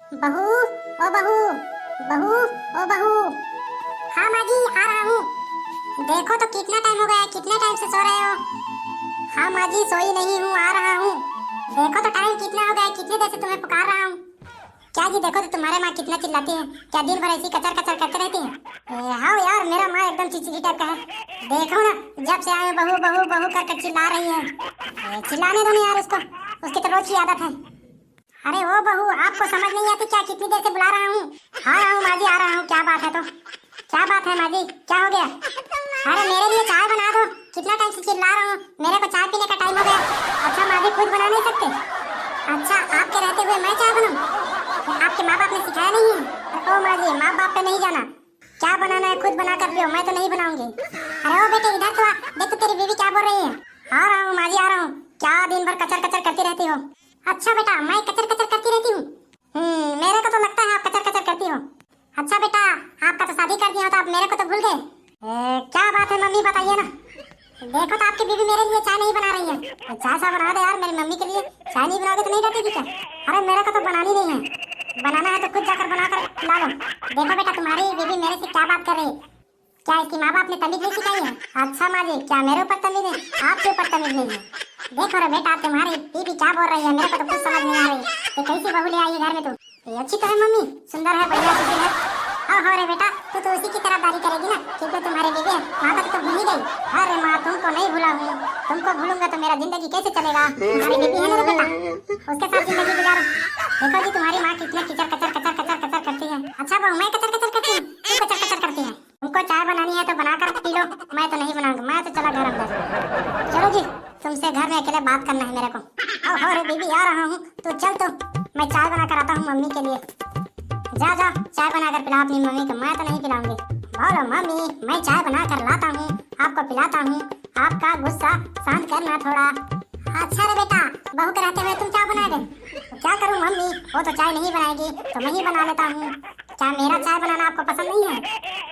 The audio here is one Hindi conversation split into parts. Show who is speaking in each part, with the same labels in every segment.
Speaker 1: बहू, ओ बहू, बहू, ओ बहू। हाँ माँ जी, आ रहा हूँ। देखो तो कितना टाइम हो गया है, कितने टाइम से सो रहे हो? हाँ माँ जी, सोई नहीं हूँ, आ रहा हूँ। देखो तो टाइम कितना हो गया है, कितनी देर से तुम्हें पुकार रहा हूँ। क्या जी, देखो तो तुम्हारे माँ कितना चिल्लाती है। क्या दिन भर ऐसी कचर कचर करते रहती है? हाँ यार, मेरा माँ एकदम चिड़चिड़ी टाइप का है। देखो ना, जब से आए बहू बहू बहू करके चिल्ला रही है। चिल्लाने दो ना यार उसको, उसकी तो रोज की आदत है। अरे ओ बहू, आपको समझ नहीं आती क्या? कितनी देर से बुला रहा हूँ। आ रहा हूँ माँ जी, आ रहा हूँ। क्या बात है? तो क्या बात है माँ जी, क्या हो गया? अरे मेरे लिए चाय बना दो, कितना टाइम से चिल्ला रहा हूँ। मेरे को चाय पीने का टाइम हो गया। अच्छा माँ जी, खुद बना नहीं सकते? अच्छा, आपके रहते हुए मैं चाय बनाऊँ? आपके माँ बाप ने सिखाया नहीं है? ओ माँ जी, माँ बाप पे नहीं जाना। क्या बनाना है खुद बना कर लियो, मैं तो नहीं बनाऊंगी। अरे ओ बेटे, इधर तो आ, देख तो तेरी बीवी क्या बोल रही है। आ रहा हूँ माँ जी, आ रहा हूँ। क्या दिन भर कचर कचर करती रहती हो? अच्छा बेटा, मैं कचर कचर करती रहती हूँ? मेरे को तो लगता है आप कचर कचर करती हो। अच्छा बेटा, आपका तो शादी कर दिया हो तो आप मेरे को तो भूल गए। क्या बात है मम्मी, बताइए ना। देखो तो आपकी बीवी मेरे लिए चाय नहीं बना रही है। चाय सा बना दे यार मेरी मम्मी के लिए। चाय नहीं बनाओगे तो नहीं रहती क्या? अरे मेरे को तो बनानी नहीं है। बनाना है तो खुद जाकर बनाकर खिला लो। देखो बेटा, तुम्हारी बीवी मेरे से क्या बात कर रही है? क्या इसकी माँ बाप ने तमीज नहीं सिखाई है? अच्छा माँ जी, क्या मेरे ऊपर तमीज है? आपके ऊपर तमीज नहीं है। देखो रे बेटा, तुम्हारी बीवी क्या बोल रही है, मेरे को तो कुछ समझ नहीं आ रही। ये कैसी बहू ले आई है घर में? तू ये अच्छी तो है मम्मी, सुंदर है, बढ़िया सुशील है। हाँ रे बेटा, तू तो उसी की तरफदारी करेगी ना, क्योंकि तुम्हारी बीवी है। माँ का तो भूल ही गई। अरे माँ, तुमको नहीं भूला हूँ। तुमको भूलूंगा तो मेरा जिंदगी कैसे चलेगा? तुम्हारी बीवी है ना रे बेटा, उसके साथ जिंदगी गुजारो। देखो जी, तुम्हारी माँ कितने कचर कचर कचर कचर कचर करती है। अच्छा बहू, मैं कचर कचर करती हूँ? तू कचर कचर करती है? तुमको चाय बनानी है तो बनाकर पी लो, मैं तो नहीं बनाऊंगा। मैं तो चला घर अंदर। चलो जी, तुमसे घर में अकेले बात करना है मेरे को। आओ रे बीबी, आ रहा हूँ। तू चल तो मैं चाय बना कर आता हूँ मम्मी के लिए। जा जा, चाय बना कर पिला अपनी मम्मी को, मैं तो नहीं पिलाऊंगी। बोलो मम्मी, मैं चाय बना कर लाता हूँ, आपको पिलाता हूँ। आपका गुस्सा शांत करना थोड़ा। अच्छा रे बेटा, बहू के रहते हुए तुम चाय बना दे? तो क्या करूँ मम्मी, वो तो चाय नहीं बनाएगी तो मैं ही बना लेता हूँ। क्या मेरा चाय बनाना आपको पसंद नहीं है?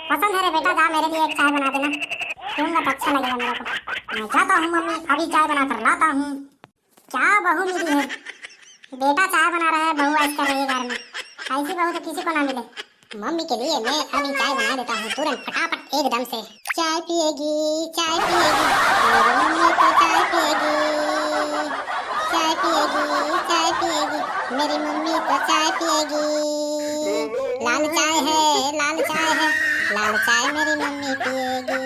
Speaker 1: पसंद है रे बेटा, जा मेरे लिए एक चाय बना देना। पीऊंगा तो अच्छा लगेगा मेरे को। मैं जाता हूँ मम्मी, अभी चाय बना कर लाता हूँ। क्या बहू मिली है? बेटा चाय बना रहा है, बहू ऐसे कर रही है घर में। ऐसी बहू तो किसी को ना मिले। मम्मी के लिए मैं अभी चाय बना देता हूँ, तुरंत फटाफट एकदम से। चाय पिएगी, चाय पिएगी, मेरी मम्मी तो चाय पिएगी। चाय पिएगी, चाय पिएगी, मेरी मम्मी तो चाय पिएगी। लाल चाय है, लाल चाय है, लाल चाय मेरी मम्मी पिएगी।